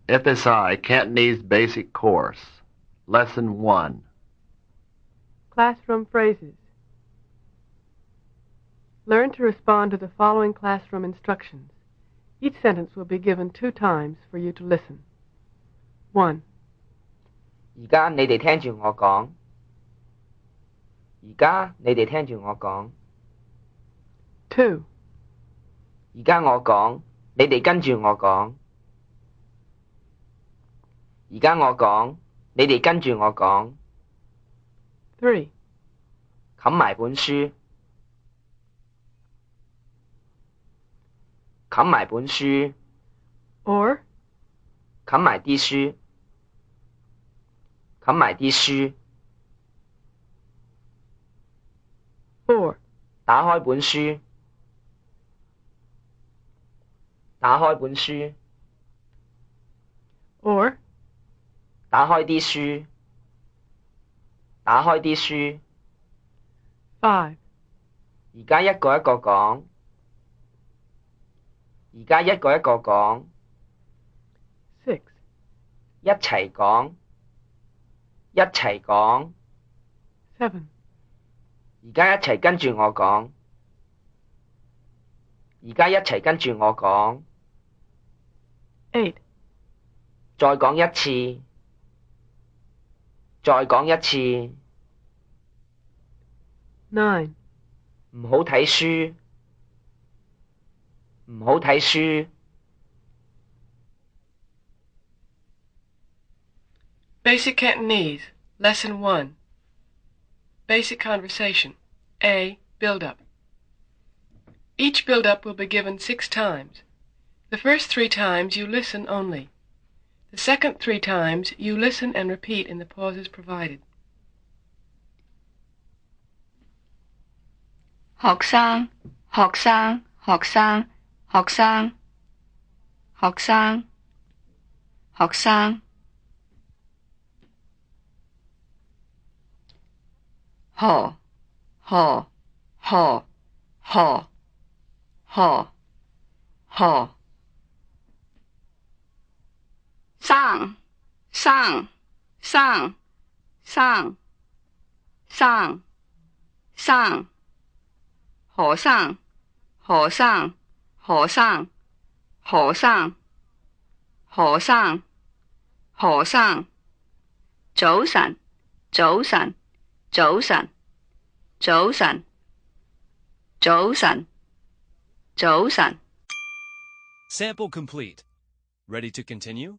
FSI Cantonese Basic Course, Lesson 1. Classroom phrases. Learn to respond to the following classroom instructions. Each sentence will be given 2 times for you to listen. 1. 而家你哋聽住我講。而家你哋聽住我講。 2. 而家我講，你哋跟住我講。而家我講，你哋跟住我講。 3. 冚埋本書。冚埋本書。 Or 冚埋啲書。冚埋啲書。 4. 打開本書。打開本書。 Or 打開啲書。打開啲書。 5. 而家一個一個講。而家一個一個講。 6. 一齊講。一齊講。 7. 而家一齊跟住我講。而家一齊跟住我講。 8. 再講一次。再講一次。 9. 唔好睇書。唔好睇書。 Basic Cantonese, Lesson 1. Basic Conversation. A. Build-up. Each build-up will be given 6 times. The first 3 times you listen only. The second 3 times you listen and repeat in the pauses provided. 學生，學生，學生，學生，學生，學生。河，河，河，河，河，河。上，上，上，上，上，上。和尚，和尚，和尚，和尚，和尚，和尚。早晨，早晨，早晨，早晨，早晨，早晨。 Sample complete. Ready to continue?